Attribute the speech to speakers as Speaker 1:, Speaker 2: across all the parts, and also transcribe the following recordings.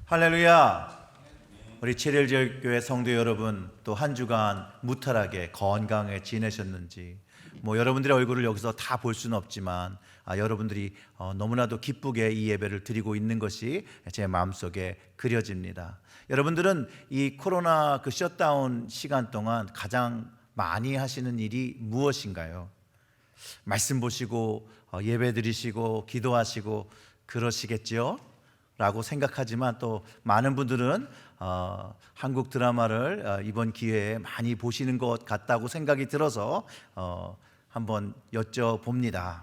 Speaker 1: 할렐루야. 우리 칠일제일교회 성도 여러분, 또 한 주간 무탈하게 건강에 지내셨는지, 여러분들의 얼굴을 여기서 다 볼 수는 없지만 여러분들이 너무나도 기쁘게 이 예배를 드리고 있는 것이 제 마음속에 그려집니다. 여러분들은 이 코로나 셧다운 시간 동안 가장 많이 하시는 일이 무엇인가요? 말씀 보시고 예배 드리시고 기도하시고 그러시겠죠? 라고 생각하지만 또 많은 분들은 한국 드라마를 이번 기회에 많이 보시는 것 같다고 생각이 들어서 한번 여쭤봅니다.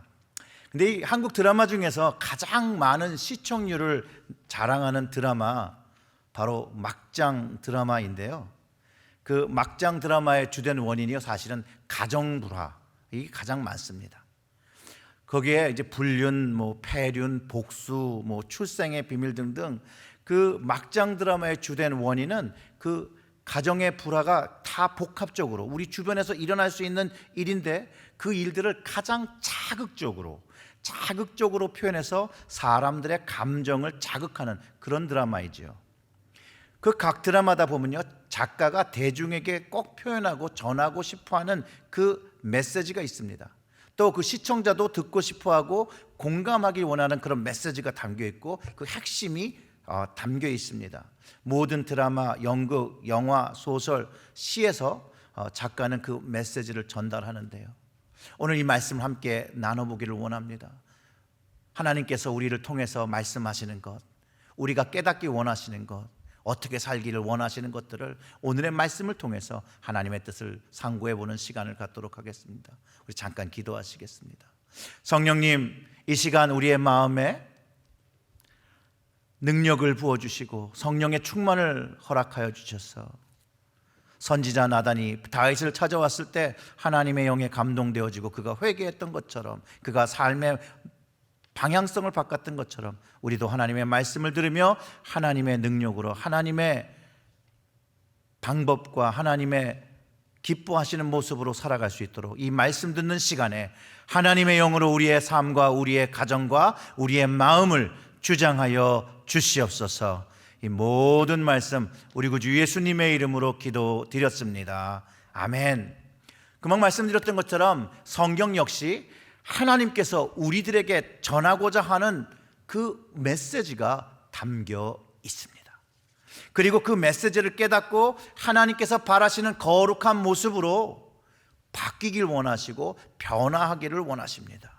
Speaker 1: 근데 이 한국 드라마 중에서 가장 많은 시청률을 자랑하는 드라마, 바로 막장 드라마인데요. 그 막장 드라마의 주된 원인이요, 사실은 가정불화, 이게 가장 많습니다. 거기에 이제 불륜, 폐륜, 복수, 출생의 비밀 등등 그 막장 드라마의 주된 원인은 그 가정의 불화가 다 복합적으로 우리 주변에서 일어날 수 있는 일인데, 그 일들을 가장 자극적으로 표현해서 사람들의 감정을 자극하는 그런 드라마이죠. 그 각 드라마다 보면요, 작가가 대중에게 꼭 표현하고 전하고 싶어하는 그 메시지가 있습니다. 또 그 시청자도 듣고 싶어하고 공감하기 원하는 그런 메시지가 담겨 있고 그 핵심이 담겨 있습니다. 모든 드라마, 연극, 영화, 소설, 시에서 작가는 그 메시지를 전달하는데요. 오늘 이 말씀을 함께 나눠보기를 원합니다. 하나님께서 우리를 통해서 말씀하시는 것, 우리가 깨닫기 원하시는 것, 어떻게 살기를 원하시는 것들을 오늘의 말씀을 통해서 하나님의 뜻을 상고해보는 시간을 갖도록 하겠습니다. 우리 잠깐 기도하시겠습니다. 성령님, 이 시간 우리의 마음에 능력을 부어주시고 성령의 충만을 허락하여 주셔서 선지자 나단이 다윗을 찾아왔을 때 하나님의 영에 감동되어지고 그가 회개했던 것처럼, 그가 삶의 방향성을 바꿨던 것처럼 우리도 하나님의 말씀을 들으며 하나님의 능력으로, 하나님의 방법과 하나님의 기뻐하시는 모습으로 살아갈 수 있도록 이 말씀 듣는 시간에 하나님의 영으로 우리의 삶과 우리의 가정과 우리의 마음을 주장하여 주시옵소서. 이 모든 말씀 우리 구주 예수님의 이름으로 기도드렸습니다. 아멘. 금방 말씀드렸던 것처럼 성경 역시 하나님께서 우리들에게 전하고자 하는 그 메시지가 담겨 있습니다. 그리고 그 메시지를 깨닫고 하나님께서 바라시는 거룩한 모습으로 바뀌길 원하시고 변화하기를 원하십니다.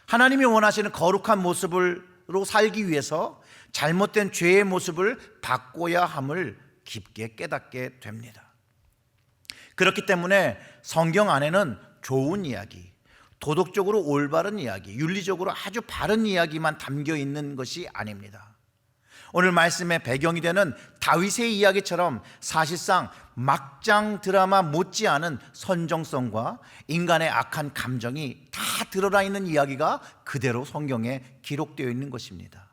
Speaker 1: 하나님이 원하시는 거룩한 모습으로 살기 위해서 잘못된 죄의 모습을 바꿔야 함을 깊게 깨닫게 됩니다. 그렇기 때문에 성경 안에는 좋은 이야기, 도덕적으로 올바른 이야기, 윤리적으로 아주 바른 이야기만 담겨 있는 것이 아닙니다. 오늘 말씀의 배경이 되는 다윗의 이야기처럼 사실상 막장 드라마 못지않은 선정성과 인간의 악한 감정이 다 드러나 있는 이야기가 그대로 성경에 기록되어 있는 것입니다.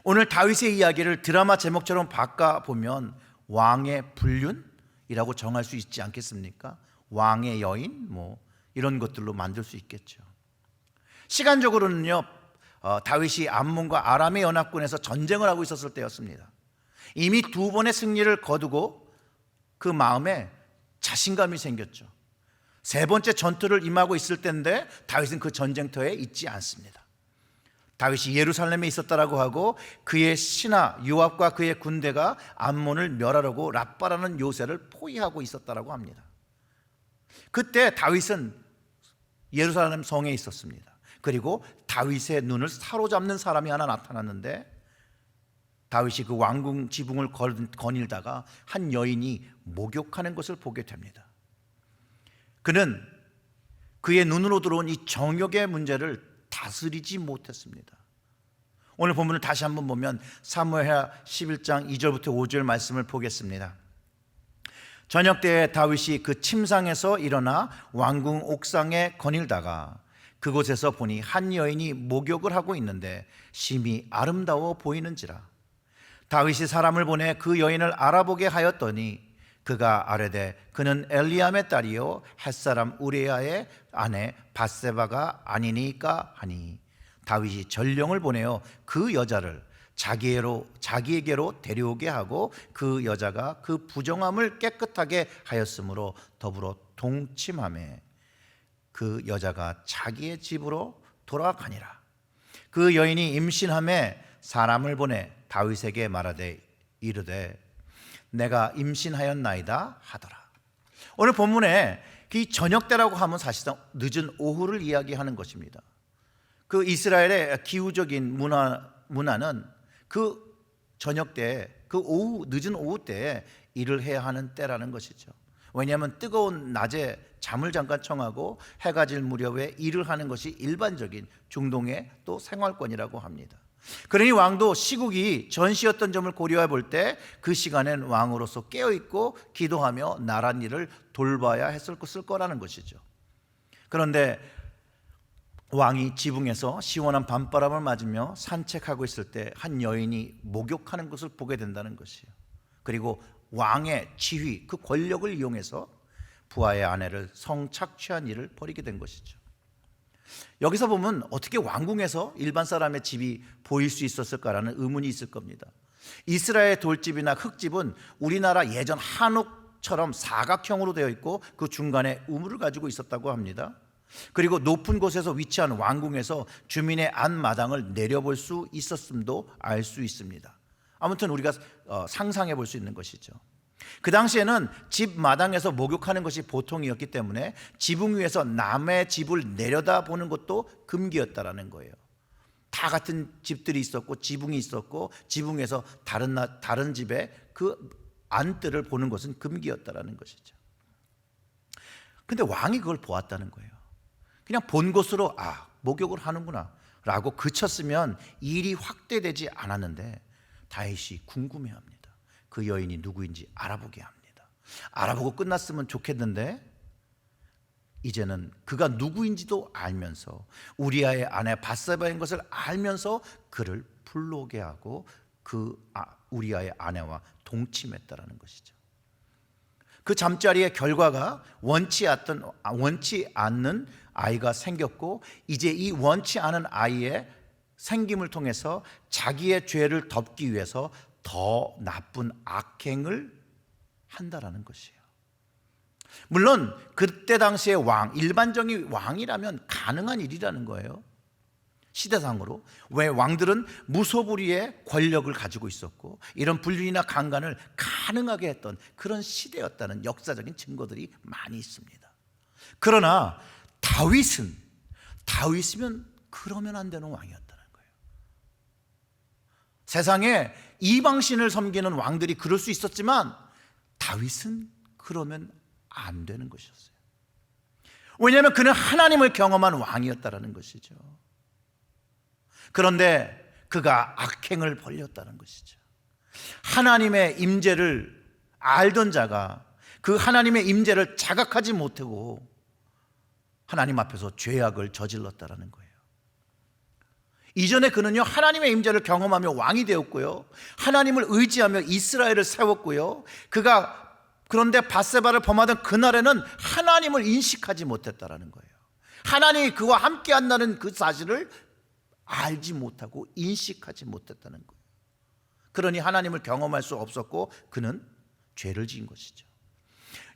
Speaker 1: 오늘 다윗의 이야기를 드라마 제목처럼 바꿔보면 왕의 불륜이라고 정할 수 있지 않겠습니까? 왕의 여인, 이런 것들로 만들 수 있겠죠. 시간적으로는요, 다윗이 암몬과 아람의 연합군에서 전쟁을 하고 있었을 때였습니다. 이미 2번의 승리를 거두고 그 마음에 자신감이 생겼죠. 3번째 전투를 임하고 있을 때인데 다윗은 그 전쟁터에 있지 않습니다. 다윗이 예루살렘에 있었다라고 하고 그의 신하 요압과 그의 군대가 암몬을 멸하려고 랍바라는 요새를 포위하고 있었다라고 합니다. 그때 다윗은 예루살렘 성에 있었습니다. 그리고 다윗의 눈을 사로잡는 사람이 하나 나타났는데, 다윗이 그 왕궁 지붕을 거닐다가 한 여인이 목욕하는 것을 보게 됩니다. 그는 그의 눈으로 들어온 이 정욕의 문제를 다스리지 못했습니다. 오늘 본문을 다시 한번 보면 사무엘하 11장 2절부터 5절 말씀을 보겠습니다. 저녁 때에 다윗이 그 침상에서 일어나 왕궁 옥상에 거닐다가 그곳에서 보니 한 여인이 목욕을 하고 있는데 심히 아름다워 보이는지라. 다윗이 사람을 보내 그 여인을 알아보게 하였더니 그가 아뢰되 그는 엘리암의 딸이요 햇사람 우레야의 아내 밧세바가 아니니까 하니, 다윗이 전령을 보내어 그 여자를 자기에게로 데려오게 하고 그 여자가 그 부정함을 깨끗하게 하였으므로 더불어 동침하매 그 여자가 자기의 집으로 돌아가니라. 그 여인이 임신함에 사람을 보내 다윗에게 말하되 이르되 내가 임신하였나이다 하더라. 오늘 본문에 이 저녁 때라고 하면 사실상 늦은 오후를 이야기하는 것입니다. 그 이스라엘의 기후적인 문화는 그 저녁 때, 그 오후, 늦은 오후 때에 일을 해야 하는 때라는 것이죠. 왜냐하면 뜨거운 낮에 잠을 잠깐 청하고 해가 질 무렵에 일을 하는 것이 일반적인 중동의 또 생활권이라고 합니다. 그러니 왕도 시국이 전시였던 점을 고려해 볼 때 그 시간엔 왕으로서 깨어있고 기도하며 나란 일을 돌봐야 했을 거라는 것이죠. 그런데 왕이 지붕에서 시원한 밤바람을 맞으며 산책하고 있을 때 한 여인이 목욕하는 것을 보게 된다는 것이에요. 그리고 왕의 지위, 그 권력을 이용해서 부하의 아내를 성착취한 일을 벌이게 된 것이죠. 여기서 보면 어떻게 왕궁에서 일반 사람의 집이 보일 수 있었을까라는 의문이 있을 겁니다. 이스라엘 돌집이나 흙집은 우리나라 예전 한옥처럼 사각형으로 되어 있고 그 중간에 우물을 가지고 있었다고 합니다. 그리고 높은 곳에서 위치한 왕궁에서 주민의 안마당을 내려볼 수 있었음도 알 수 있습니다. 아무튼 우리가 상상해 볼 수 있는 것이죠. 그 당시에는 집 마당에서 목욕하는 것이 보통이었기 때문에 지붕 위에서 남의 집을 내려다보는 것도 금기였다라는 거예요. 다 같은 집들이 있었고 지붕이 있었고 지붕에서 다른 집의 그 안뜰을 보는 것은 금기였다라는 것이죠. 근데 왕이 그걸 보았다는 거예요. 그냥 본 것으로 목욕을 하는구나 라고 그쳤으면 일이 확대되지 않았는데 다윗이 궁금해합니다. 그 여인이 누구인지 알아보게 합니다. 알아보고 끝났으면 좋겠는데 이제는 그가 누구인지도 알면서 우리아의 아내 밧세바인 것을 알면서 그를 불러오게 하고 우리아의 아내와 동침했다라는 것이죠. 그 잠자리의 결과가 원치 않는 아이가 생겼고 이제 이 원치 않은 아이의 생김을 통해서 자기의 죄를 덮기 위해서 더 나쁜 악행을 한다라는 것이에요. 물론 그때 당시의 일반적인 왕이라면 가능한 일이라는 거예요. 시대상으로. 왜? 왕들은 무소불위의 권력을 가지고 있었고 이런 불륜이나 강간을 가능하게 했던 그런 시대였다는 역사적인 증거들이 많이 있습니다. 그러나 다윗이면 그러면 안 되는 왕이었다는 거예요. 세상에 이방신을 섬기는 왕들이 그럴 수 있었지만 다윗은 그러면 안 되는 것이었어요. 왜냐하면 그는 하나님을 경험한 왕이었다는 것이죠. 그런데 그가 악행을 벌였다는 것이죠. 하나님의 임재를 알던 자가 그 하나님의 임재를 자각하지 못하고 하나님 앞에서 죄악을 저질렀다는 거예요. 이전에 그는요 하나님의 임재를 경험하며 왕이 되었고요, 하나님을 의지하며 이스라엘을 세웠고요, 그런데 밧세바를 범하던 그날에는 하나님을 인식하지 못했다는 거예요. 하나님이 그와 함께 한다는 그 사실을 알지 못하고 인식하지 못했다는 거예요. 그러니 하나님을 경험할 수 없었고 그는 죄를 지은 것이죠.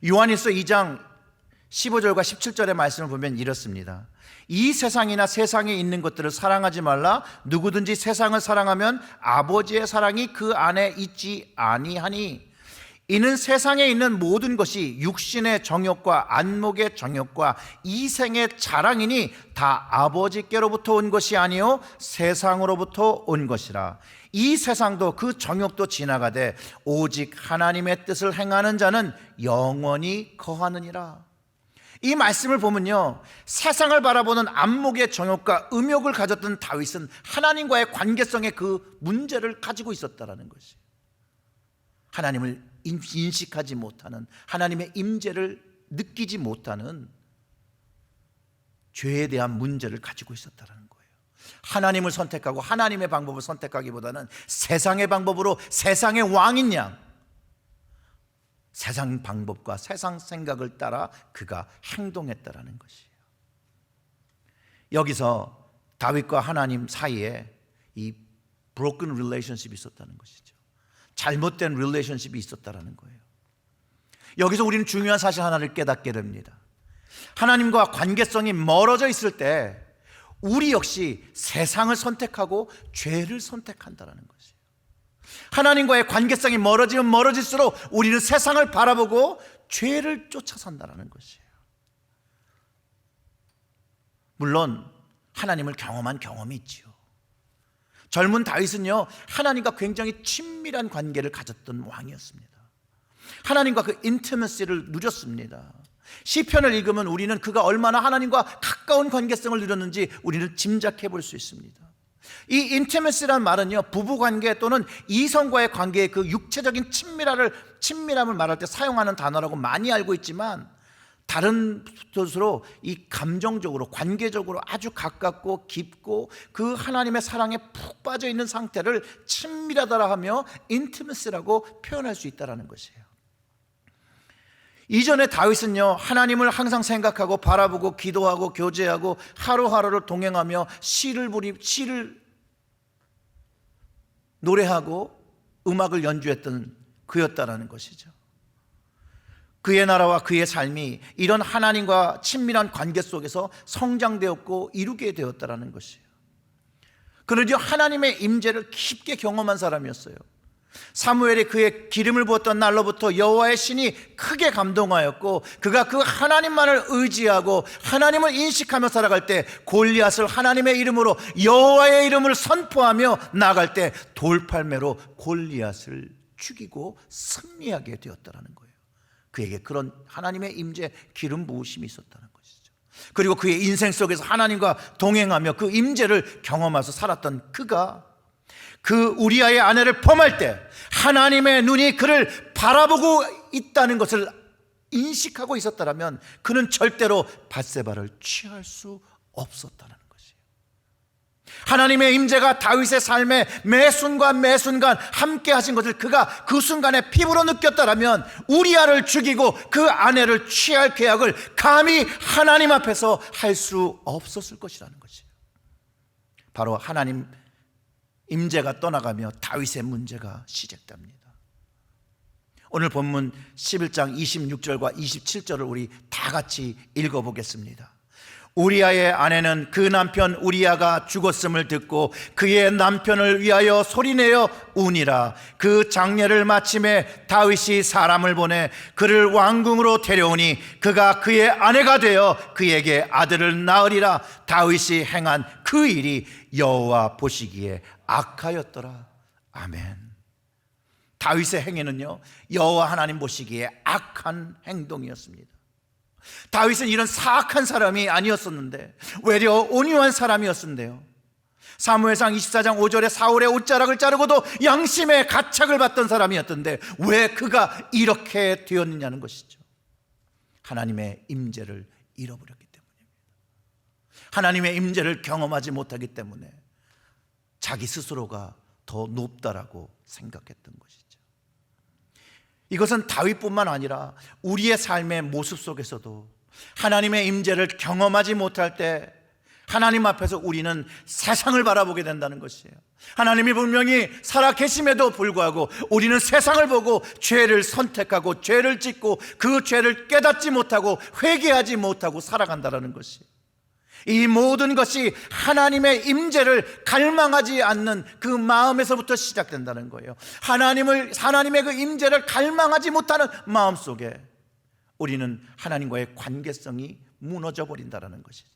Speaker 1: 요한일서 2장 15절과 17절의 말씀을 보면 이렇습니다. 이 세상이나 세상에 있는 것들을 사랑하지 말라. 누구든지 세상을 사랑하면 아버지의 사랑이 그 안에 있지 아니하니 이는 세상에 있는 모든 것이 육신의 정욕과 안목의 정욕과 이생의 자랑이니 다 아버지께로부터 온 것이 아니요 세상으로부터 온 것이라. 이 세상도 그 정욕도 지나가되 오직 하나님의 뜻을 행하는 자는 영원히 거하느니라. 이 말씀을 보면요, 세상을 바라보는 안목의 정욕과 음욕을 가졌던 다윗은 하나님과의 관계성의 그 문제를 가지고 있었다는 것이에요. 하나님을 인식하지 못하는, 하나님의 임재를 느끼지 못하는 죄에 대한 문제를 가지고 있었다는 거예요. 하나님을 선택하고 하나님의 방법을 선택하기보다는 세상의 방법으로 세상의 왕인 양 세상 방법과 세상 생각을 따라 그가 행동했다라는 것이에요. 여기서 다윗과 하나님 사이에 이 broken relationship이 있었다는 것이죠. 잘못된 relationship이 있었다는 거예요. 여기서 우리는 중요한 사실 하나를 깨닫게 됩니다. 하나님과 관계성이 멀어져 있을 때 우리 역시 세상을 선택하고 죄를 선택한다는 것이에요. 하나님과의 관계성이 멀어지면 멀어질수록 우리는 세상을 바라보고 죄를 쫓아 산다는 것이에요. 물론 하나님을 경험한 경험이 있지요. 젊은 다윗은요, 하나님과 굉장히 친밀한 관계를 가졌던 왕이었습니다. 하나님과 그 인티머시를 누렸습니다. 시편을 읽으면 우리는 그가 얼마나 하나님과 가까운 관계성을 누렸는지 우리는 짐작해 볼 수 있습니다. 이 인티머시라는 말은요, 부부관계 또는 이성과의 관계의 그 육체적인 친밀함을 말할 때 사용하는 단어라고 많이 알고 있지만, 다른 뜻으로 이 감정적으로 관계적으로 아주 가깝고 깊고 그 하나님의 사랑에 푹 빠져 있는 상태를 친밀하다라 하며 인티머시라고 표현할 수 있다는 것이에요. 이전에 다윗은요, 하나님을 항상 생각하고 바라보고 기도하고 교제하고 하루하루를 동행하며 시를 노래하고 음악을 연주했던 그였다라는 것이죠. 그의 나라와 그의 삶이 이런 하나님과 친밀한 관계 속에서 성장되었고 이루게 되었다라는 것이에요. 그런데 하나님의 임재를 깊게 경험한 사람이었어요. 사무엘이 그의 기름을 부었던 날로부터 여호와의 신이 크게 감동하였고, 그가 그 하나님만을 의지하고 하나님을 인식하며 살아갈 때 골리앗을 하나님의 이름으로 여호와의 이름을 선포하며 나아갈 때 돌팔매로 골리앗을 죽이고 승리하게 되었다는 거예요. 그에게 그런 하나님의 임재 기름 부으심이 있었다는 것이죠. 그리고 그의 인생 속에서 하나님과 동행하며 그 임재를 경험하면서 살았던 그가 그 우리아의 아내를 범할 때 하나님의 눈이 그를 바라보고 있다는 것을 인식하고 있었다면 그는 절대로 밧세바를 취할 수 없었다는 것이에요. 하나님의 임재가 다윗의 삶에 매 순간 함께 하신 것을 그가 그 순간에 피부로 느꼈다면 우리아를 죽이고 그 아내를 취할 계약을 감히 하나님 앞에서 할 수 없었을 것이라는 것이에요. 바로 하나님 임재가 떠나가며 다윗의 문제가 시작됩니다. 오늘 본문 11장 26절과 27절을 우리 다 같이 읽어보겠습니다. 우리아의 아내는 그 남편 우리아가 죽었음을 듣고 그의 남편을 위하여 소리내어 우니라. 그 장례를 마침에 다윗이 사람을 보내 그를 왕궁으로 데려오니 그가 그의 아내가 되어 그에게 아들을 낳으리라. 다윗이 행한 그 일이 여호와 보시기에 악하였더라. 아멘. 다윗의 행위는요, 여호와 하나님 보시기에 악한 행동이었습니다. 다윗은 이런 사악한 사람이 아니었었는데 외려 온유한 사람이었는데요, 사무엘상 24장 5절에 사울의 옷자락을 자르고도 양심의 가책을 받던 사람이었던데 왜 그가 이렇게 되었느냐는 것이죠. 하나님의 임재를 잃어버렸기 때문입니다. 하나님의 임재를 경험하지 못하기 때문에 자기 스스로가 더 높다라고 생각했던 것이죠. 이것은 다윗뿐만 아니라 우리의 삶의 모습 속에서도 하나님의 임재를 경험하지 못할 때 하나님 앞에서 우리는 세상을 바라보게 된다는 것이에요. 하나님이 분명히 살아 계심에도 불구하고 우리는 세상을 보고 죄를 선택하고 죄를 짓고 그 죄를 깨닫지 못하고 회개하지 못하고 살아간다는 것이에요. 이 모든 것이 하나님의 임재를 갈망하지 않는 그 마음에서부터 시작된다는 거예요. 하나님의 그 임재를 갈망하지 못하는 마음 속에 우리는 하나님과의 관계성이 무너져 버린다는 것이죠.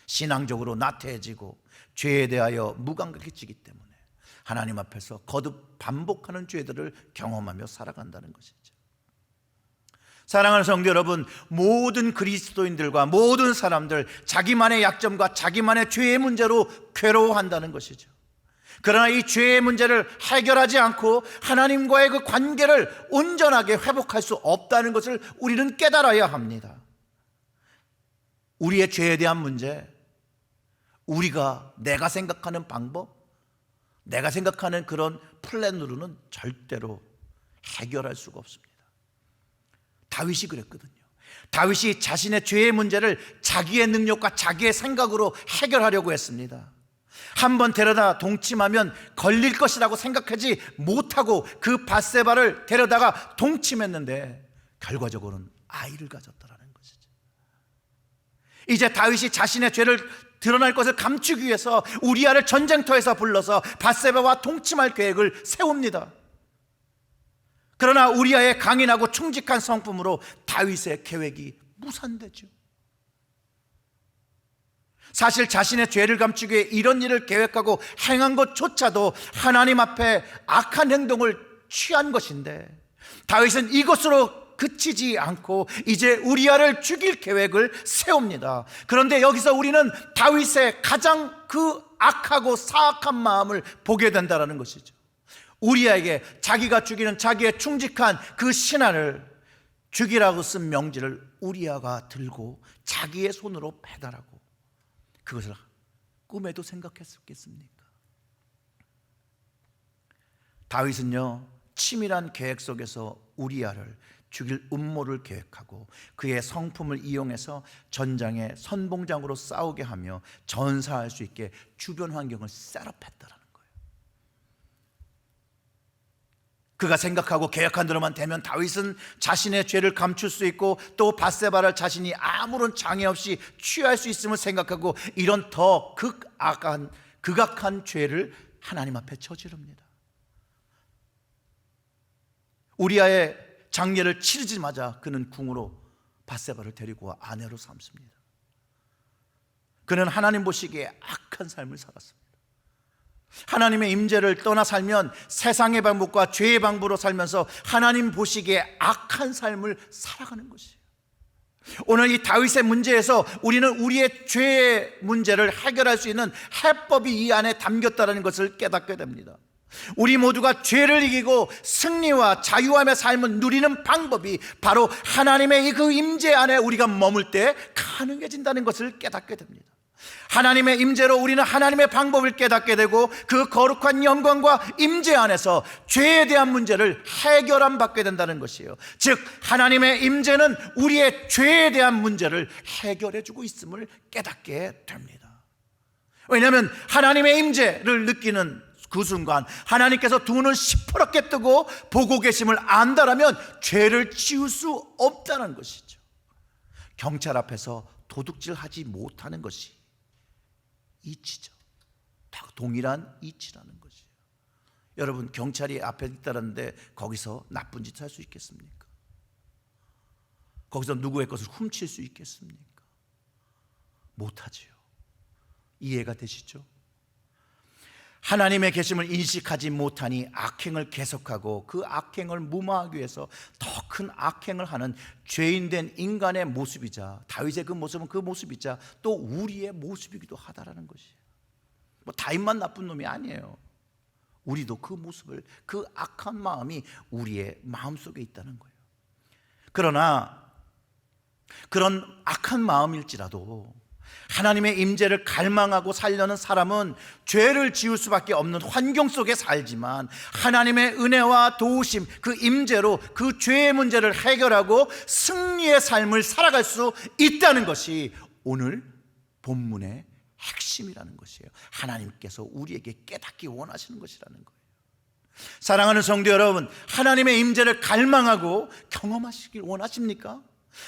Speaker 1: 신앙적으로 나태해지고 죄에 대하여 무감각해지기 때문에 하나님 앞에서 거듭 반복하는 죄들을 경험하며 살아간다는 것이죠. 사랑하는 성도 여러분, 모든 그리스도인들과 모든 사람들 자기만의 약점과 자기만의 죄의 문제로 괴로워한다는 것이죠. 그러나 이 죄의 문제를 해결하지 않고 하나님과의 그 관계를 온전하게 회복할 수 없다는 것을 우리는 깨달아야 합니다. 우리의 죄에 대한 문제, 내가 생각하는 방법, 내가 생각하는 그런 플랜으로는 절대로 해결할 수가 없습니다. 다윗이 그랬거든요. 다윗이 자신의 죄의 문제를 자기의 능력과 자기의 생각으로 해결하려고 했습니다. 한번 데려다 동침하면 걸릴 것이라고 생각하지 못하고 그 밧세바를 데려다가 동침했는데 결과적으로는 아이를 가졌다라는 것이죠. 이제 다윗이 자신의 죄를 드러날 것을 감추기 위해서 우리아를 전쟁터에서 불러서 밧세바와 동침할 계획을 세웁니다. 그러나 우리아의 강인하고 충직한 성품으로 다윗의 계획이 무산되죠. 사실 자신의 죄를 감추기 위해 이런 일을 계획하고 행한 것조차도 하나님 앞에 악한 행동을 취한 것인데, 다윗은 이것으로 그치지 않고 이제 우리아를 죽일 계획을 세웁니다. 그런데 여기서 우리는 다윗의 가장 그 악하고 사악한 마음을 보게 된다는 것이죠. 우리아에게 자기가 죽이는 자기의 충직한 그 신하를 죽이라고 쓴 명지를 우리아가 들고 자기의 손으로 배달하고, 그것을 꿈에도 생각했었겠습니까? 다윗은요, 치밀한 계획 속에서 우리아를 죽일 음모를 계획하고 그의 성품을 이용해서 전장의 선봉장으로 싸우게 하며 전사할 수 있게 주변 환경을 셋업했다라는 거예요. 그가 생각하고 계획한 대로만 되면 다윗은 자신의 죄를 감출 수 있고 또 밧세바를 자신이 아무런 장애 없이 취할 수 있음을 생각하고 이런 더 극악한 죄를 하나님 앞에 저지릅니다. 우리아의 장례를 치르자마자 그는 궁으로 밧세바를 데리고 와 아내로 삼습니다. 그는 하나님 보시기에 악한 삶을 살았습니다. 하나님의 임재를 떠나 살면 세상의 방법과 죄의 방법으로 살면서 하나님 보시기에 악한 삶을 살아가는 것이에요. 오늘 이 다윗의 문제에서 우리는 우리의 죄의 문제를 해결할 수 있는 해법이 이 안에 담겼다는 것을 깨닫게 됩니다. 우리 모두가 죄를 이기고 승리와 자유함의 삶을 누리는 방법이 바로 하나님의 그 임재 안에 우리가 머물 때 가능해진다는 것을 깨닫게 됩니다. 하나님의 임재로 우리는 하나님의 방법을 깨닫게 되고 그 거룩한 영광과 임재 안에서 죄에 대한 문제를 해결함 받게 된다는 것이에요. 즉 하나님의 임재는 우리의 죄에 대한 문제를 해결해 주고 있음을 깨닫게 됩니다. 왜냐하면 하나님의 임재를 느끼는 그 순간 하나님께서 두 눈을 시퍼렇게 뜨고 보고 계심을 안다라면 죄를 지울 수 없다는 것이죠. 경찰 앞에서 도둑질하지 못하는 것이 이치죠. 다 동일한 이치라는 것이에요. 여러분, 경찰이 앞에 있다는데 거기서 나쁜 짓 할 수 있겠습니까? 거기서 누구의 것을 훔칠 수 있겠습니까? 못하지요. 이해가 되시죠? 하나님의 계심을 인식하지 못하니 악행을 계속하고 그 악행을 무마하기 위해서 더 큰 악행을 하는 죄인된 인간의 모습이자, 다윗의 그 모습은 그 모습이자 또 우리의 모습이기도 하다라는 것이에요. 뭐 다윗만 나쁜 놈이 아니에요. 우리도 그 모습을, 그 악한 마음이 우리의 마음속에 있다는 거예요. 그러나 그런 악한 마음일지라도 하나님의 임재를 갈망하고 살려는 사람은 죄를 지을 수밖에 없는 환경 속에 살지만 하나님의 은혜와 도우심, 그 임재로 그 죄의 문제를 해결하고 승리의 삶을 살아갈 수 있다는 것이 오늘 본문의 핵심이라는 것이에요. 하나님께서 우리에게 깨닫기 원하시는 것이라는 거예요. 사랑하는 성도 여러분, 하나님의 임재를 갈망하고 경험하시길 원하십니까?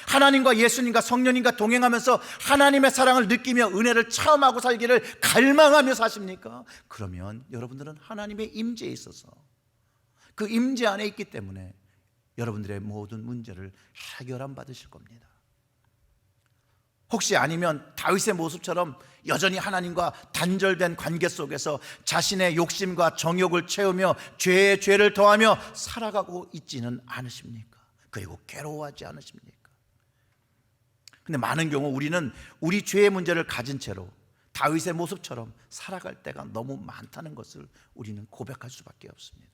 Speaker 1: 하나님과 예수님과 성령님과 동행하면서 하나님의 사랑을 느끼며 은혜를 체험하고 살기를 갈망하며 사십니까? 그러면 여러분들은 하나님의 임재에 있어서 그 임재 안에 있기 때문에 여러분들의 모든 문제를 해결함 받으실 겁니다. 혹시 아니면 다윗의 모습처럼 여전히 하나님과 단절된 관계 속에서 자신의 욕심과 정욕을 채우며 죄에 죄를 더하며 살아가고 있지는 않으십니까? 그리고 괴로워하지 않으십니까? 근데 많은 경우 우리는 우리 죄의 문제를 가진 채로 다윗의 모습처럼 살아갈 때가 너무 많다는 것을 우리는 고백할 수밖에 없습니다.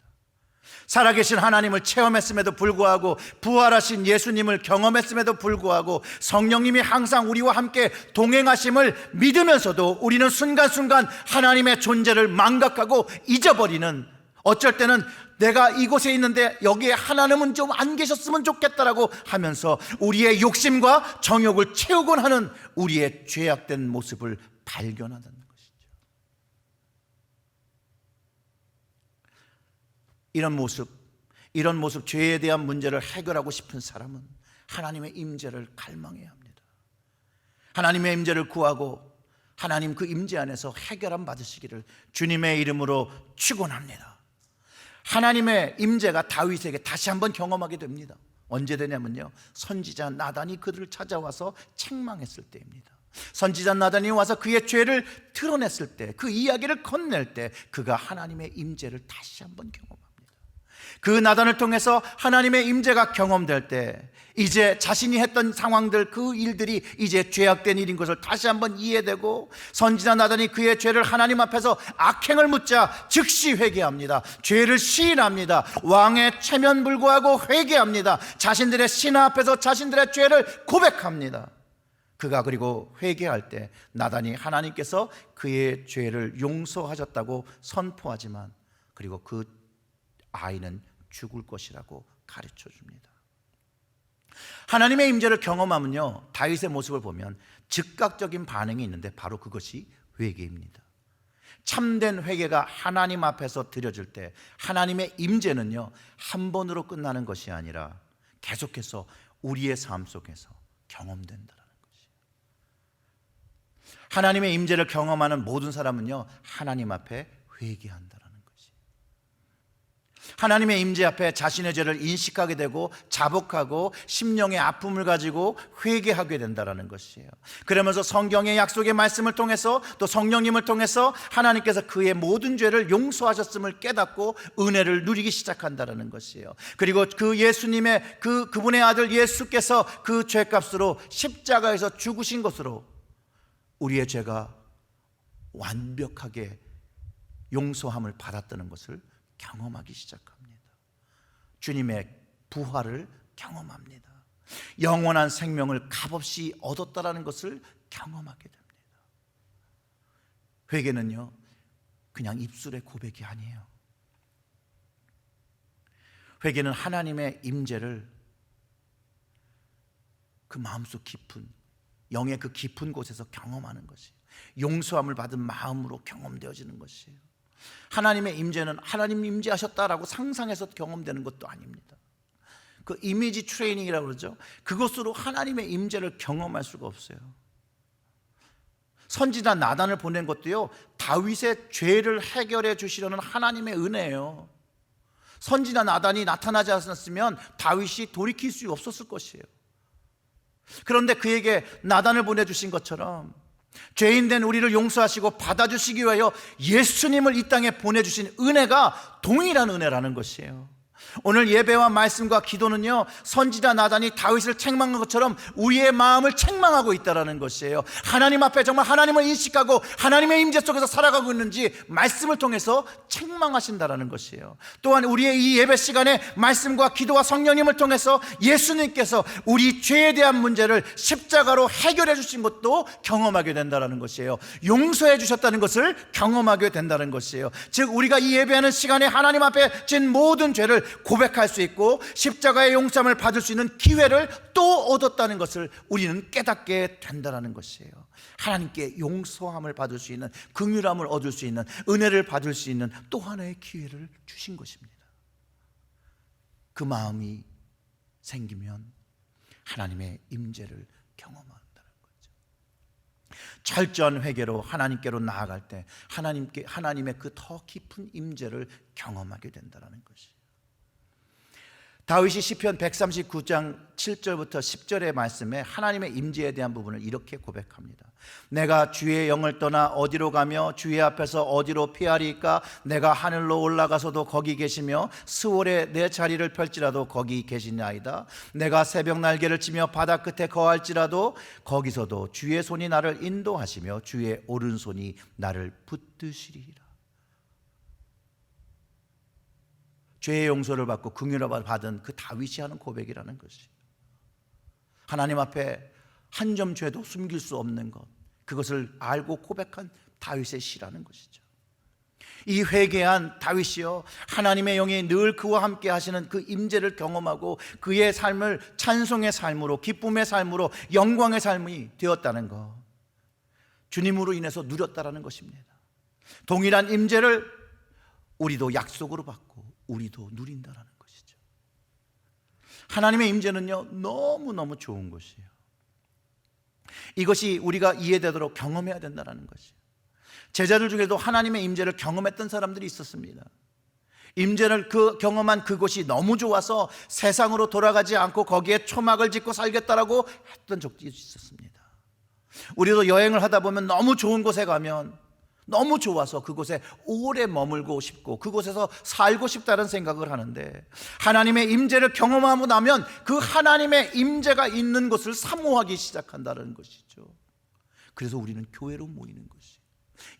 Speaker 1: 살아계신 하나님을 체험했음에도 불구하고, 부활하신 예수님을 경험했음에도 불구하고, 성령님이 항상 우리와 함께 동행하심을 믿으면서도 우리는 순간순간 하나님의 존재를 망각하고 잊어버리는, 어쩔 때는 내가 이곳에 있는데 여기에 하나님은 좀 안 계셨으면 좋겠다라고 하면서 우리의 욕심과 정욕을 채우곤 하는 우리의 죄악된 모습을 발견한다는 것이죠. 이런 모습 죄에 대한 문제를 해결하고 싶은 사람은 하나님의 임재를 갈망해야 합니다. 하나님의 임재를 구하고 하나님 그 임재 안에서 해결함 받으시기를 주님의 이름으로 축원합니다. 하나님의 임재가 다윗에게 다시 한번 경험하게 됩니다. 언제 되냐면요, 선지자 나단이 그들을 찾아와서 책망했을 때입니다. 선지자 나단이 와서 그의 죄를 드러냈을 때, 그 이야기를 건넬 때 그가 하나님의 임재를 다시 한번 경험합니다. 그 나단을 통해서 하나님의 임재가 경험될 때 이제 자신이 했던 상황들, 그 일들이 이제 죄악된 일인 것을 다시 한번 이해되고, 선지자 나단이 그의 죄를 하나님 앞에서 악행을 묻자 즉시 회개합니다. 죄를 시인합니다. 왕의 체면 불구하고 회개합니다. 자신들의 신하 앞에서 자신들의 죄를 고백합니다. 그가 그리고 회개할 때 나단이 하나님께서 그의 죄를 용서하셨다고 선포하지만, 그리고 그 아이는 죽을 것이라고 가르쳐 줍니다. 하나님의 임재를 경험하면요, 다윗의 모습을 보면 즉각적인 반응이 있는데 바로 그것이 회개입니다. 참된 회개가 하나님 앞에서 드려질 때 하나님의 임재는요, 한 번으로 끝나는 것이 아니라 계속해서 우리의 삶 속에서 경험된다는 것이에요. 하나님의 임재를 경험하는 모든 사람은요, 하나님 앞에 회개한다는 것이에요. 하나님의 임재 앞에 자신의 죄를 인식하게 되고 자복하고 심령의 아픔을 가지고 회개하게 된다는 것이에요. 그러면서 성경의 약속의 말씀을 통해서 또 성령님을 통해서 하나님께서 그의 모든 죄를 용서하셨음을 깨닫고 은혜를 누리기 시작한다는 것이에요. 그리고 그 예수님의 그분의 아들 예수께서 그 죄값으로 십자가에서 죽으신 것으로 우리의 죄가 완벽하게 용서함을 받았다는 것을 경험하기 시작합니다. 주님의 부활을 경험합니다. 영원한 생명을 값없이 얻었다라는 것을 경험하게 됩니다. 회개는요, 그냥 입술의 고백이 아니에요. 회개는 하나님의 임재를 그 마음속 깊은, 영의 그 깊은 곳에서 경험하는 것이에요. 용서함을 받은 마음으로 경험되어지는 것이에요. 하나님의 임재는 하나님 임재하셨다라고 상상해서 경험되는 것도 아닙니다. 그 이미지 트레이닝이라고 그러죠. 그것으로 하나님의 임재를 경험할 수가 없어요. 선지자 나단을 보낸 것도요, 다윗의 죄를 해결해 주시려는 하나님의 은혜예요. 선지자 나단이 나타나지 않았으면 다윗이 돌이킬 수 없었을 것이에요. 그런데 그에게 나단을 보내주신 것처럼 죄인된 우리를 용서하시고 받아주시기 위하여 예수님을 이 땅에 보내주신 은혜가 동일한 은혜라는 것이에요. 오늘 예배와 말씀과 기도는요, 선지자 나단이 다윗을 책망한 것처럼 우리의 마음을 책망하고 있다는 것이에요. 하나님 앞에 정말 하나님을 인식하고 하나님의 임재 속에서 살아가고 있는지 말씀을 통해서 책망하신다는 것이에요. 또한 우리의 이 예배 시간에 말씀과 기도와 성령님을 통해서 예수님께서 우리 죄에 대한 문제를 십자가로 해결해 주신 것도 경험하게 된다는 것이에요. 용서해 주셨다는 것을 경험하게 된다는 것이에요. 즉 우리가 이 예배하는 시간에 하나님 앞에 진 모든 죄를 고백할 수 있고 십자가의 용서함을 받을 수 있는 기회를 또 얻었다는 것을 우리는 깨닫게 된다는 것이에요. 하나님께 용서함을 받을 수 있는, 긍휼함을 얻을 수 있는, 은혜를 받을 수 있는 또 하나의 기회를 주신 것입니다. 그 마음이 생기면 하나님의 임재를 경험한다는 거죠. 철저한 회개로 하나님께로 나아갈 때 하나님의 그 더 깊은 임재를 경험하게 된다는 것이에요. 다윗이 시편 139장 7절부터 10절의 말씀에 하나님의 임재에 대한 부분을 이렇게 고백합니다. 내가 주의 영을 떠나 어디로 가며 주의 앞에서 어디로 피하리까? 내가 하늘로 올라가서도 거기 계시며 스월에 내 자리를 펼지라도 거기 계시나이다. 내가 새벽 날개를 치며 바다 끝에 거할지라도 거기서도 주의 손이 나를 인도하시며 주의 오른손이 나를 붙드시리라. 죄의 용서를 받고 긍휼을 받은 그 다윗이 하는 고백이라는 것이, 하나님 앞에 한 점 죄도 숨길 수 없는 것, 그것을 알고 고백한 다윗의 시라는 것이죠. 이 회개한 다윗이요, 하나님의 영이 늘 그와 함께 하시는 그 임재를 경험하고 그의 삶을 찬송의 삶으로, 기쁨의 삶으로, 영광의 삶이 되었다는 것, 주님으로 인해서 누렸다라는 것입니다. 동일한 임재를 우리도 약속으로 받고 우리도 누린다라는 것이죠. 하나님의 임재는요, 너무너무 좋은 것이에요. 이것이 우리가 이해되도록 경험해야 된다는 것이에요. 제자들 중에도 하나님의 임재를 경험했던 사람들이 있었습니다. 임재를 경험한 그곳이 너무 좋아서 세상으로 돌아가지 않고 거기에 초막을 짓고 살겠다라고 했던 적도 있었습니다. 우리도 여행을 하다 보면 너무 좋은 곳에 가면 너무 좋아서 그곳에 오래 머물고 싶고 그곳에서 살고 싶다는 생각을 하는데, 하나님의 임재를 경험하고 나면 그 하나님의 임재가 있는 곳을 사모하기 시작한다는 것이죠. 그래서 우리는 교회로 모이는 것이에요.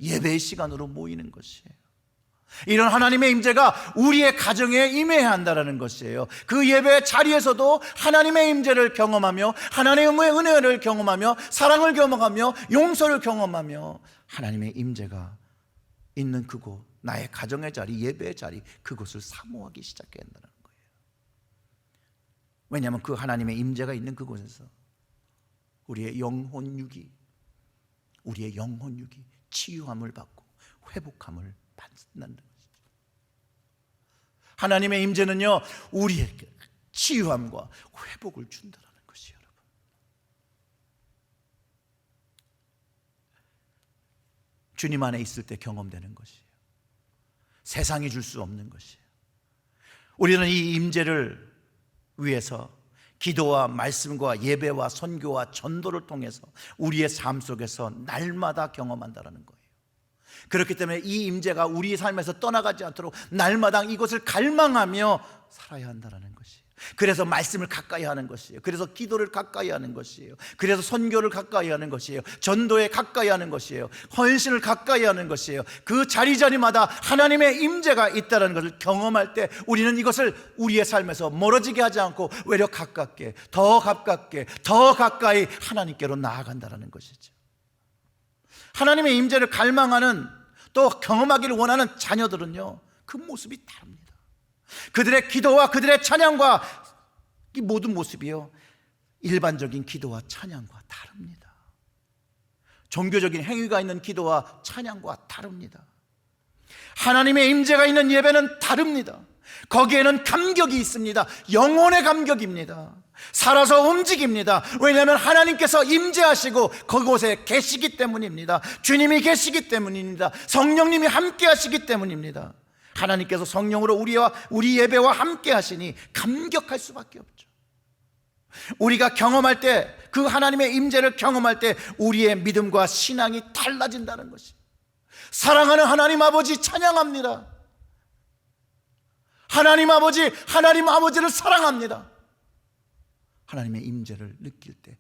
Speaker 1: 예배의 시간으로 모이는 것이에요. 이런 하나님의 임재가 우리의 가정에 임해야 한다는 것이에요. 그 예배 자리에서도 하나님의 임재를 경험하며 하나님의 은혜를 경험하며 사랑을 경험하며 용서를 경험하며 하나님의 임재가 있는 그곳, 나의 가정의 자리, 예배의 자리, 그곳을 사모하기 시작해야 한다는 거예요. 왜냐하면 그 하나님의 임재가 있는 그곳에서 우리의 영혼육이 치유함을 받고 회복함을 받는다는 것이죠. 하나님의 임재는요, 우리에게 치유함과 회복을 준다는 것이에요. 여러분, 주님 안에 있을 때 경험되는 것이에요. 세상이 줄 수 없는 것이에요. 우리는 이 임재를 위해서 기도와 말씀과 예배와 선교와 전도를 통해서 우리의 삶 속에서 날마다 경험한다는 거예요. 그렇기 때문에 이 임재가 우리의 삶에서 떠나가지 않도록 날마다 이것을 갈망하며 살아야 한다는 것이에요. 그래서 말씀을 가까이 하는 것이에요. 그래서 기도를 가까이 하는 것이에요. 그래서 선교를 가까이 하는 것이에요. 전도에 가까이 하는 것이에요. 헌신을 가까이 하는 것이에요. 그 자리자리마다 하나님의 임재가 있다는 것을 경험할 때 우리는 이것을 우리의 삶에서 멀어지게 하지 않고 외려 가깝게, 더 가깝게, 더 가까이 하나님께로 나아간다는 것이죠. 하나님의 임재를 갈망하는, 또 경험하기를 원하는 자녀들은요, 그 모습이 다릅니다. 그들의 기도와 그들의 찬양과 이 모든 모습이요, 일반적인 기도와 찬양과 다릅니다. 종교적인 행위가 있는 기도와 찬양과 다릅니다. 하나님의 임재가 있는 예배는 다릅니다. 거기에는 감격이 있습니다. 영혼의 감격입니다. 살아서 움직입니다. 왜냐하면 하나님께서 임재하시고 그곳에 계시기 때문입니다. 주님이 계시기 때문입니다. 성령님이 함께 하시기 때문입니다. 하나님께서 성령으로 우리 예배와 함께 하시니 감격할 수밖에 없죠. 우리가 경험할 때, 그 하나님의 임재를 경험할 때 우리의 믿음과 신앙이 달라진다는 것이, 사랑하는 하나님 아버지 찬양합니다. 하나님 아버지를 사랑합니다. 하나님의 임재를 느낄 때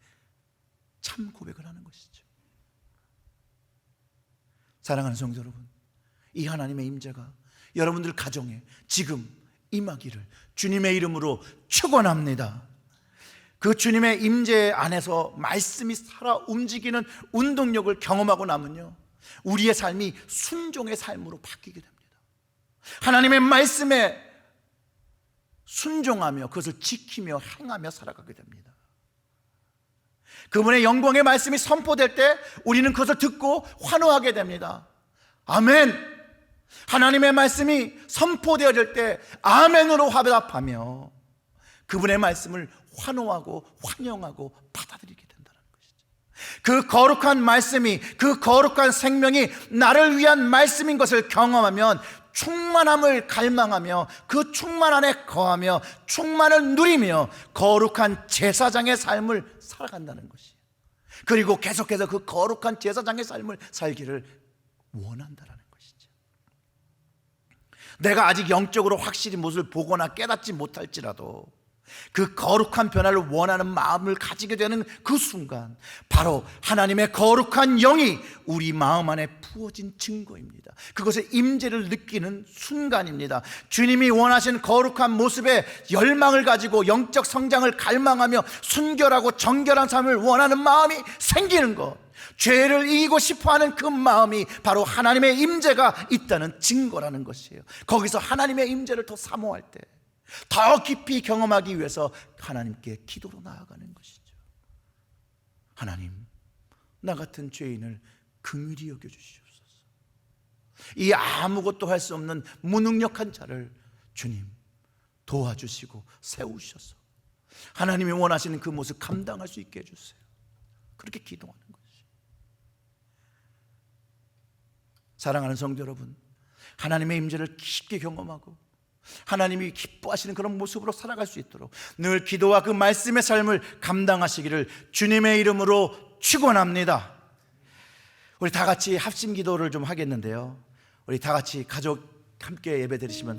Speaker 1: 참 고백을 하는 것이죠. 사랑하는 성도 여러분, 이 하나님의 임재가 여러분들 가정에 지금 임하기를 주님의 이름으로 축원합니다. 그 주님의 임재 안에서 말씀이 살아 움직이는 운동력을 경험하고 나면요, 우리의 삶이 순종의 삶으로 바뀌게 됩니다. 하나님의 말씀에 순종하며 그것을 지키며 행하며 살아가게 됩니다. 그분의 영광의 말씀이 선포될 때 우리는 그것을 듣고 환호하게 됩니다. 아멘. 하나님의 말씀이 선포되어질 때 아멘으로 화답하며 그분의 말씀을 환호하고 환영하고 받아들이게 된다는 것이죠. 그 거룩한 말씀이, 그 거룩한 생명이 나를 위한 말씀인 것을 경험하면 충만함을 갈망하며 그 충만 안에 거하며 충만을 누리며 거룩한 제사장의 삶을 살아간다는 것이에요. 그리고 계속해서 그 거룩한 제사장의 삶을 살기를 원한다는 것이죠. 내가 아직 영적으로 확실히 무엇을 보거나 깨닫지 못할지라도 그 거룩한 변화를 원하는 마음을 가지게 되는 그 순간, 바로 하나님의 거룩한 영이 우리 마음 안에 부어진 증거입니다. 그것의 임재를 느끼는 순간입니다. 주님이 원하신 거룩한 모습의 열망을 가지고 영적 성장을 갈망하며 순결하고 정결한 삶을 원하는 마음이 생기는 것, 죄를 이기고 싶어하는 그 마음이 바로 하나님의 임재가 있다는 증거라는 것이에요. 거기서 하나님의 임재를 더 사모할 때 더 깊이 경험하기 위해서 하나님께 기도로 나아가는 것이죠. 하나님, 나 같은 죄인을 긍휼히 여겨주시옵소서. 이 아무것도 할 수 없는 무능력한 자를 주님 도와주시고 세우셔서 하나님이 원하시는 그 모습 감당할 수 있게 해주세요. 그렇게 기도하는 것이. 사랑하는 성도 여러분, 하나님의 임재를 깊게 경험하고 하나님이 기뻐하시는 그런 모습으로 살아갈 수 있도록 늘 기도와 그 말씀의 삶을 감당하시기를 주님의 이름으로 축원합니다. 우리 다 같이 합심 기도를 좀 하겠는데요, 우리 다 같이 가족 함께 예배 드리시면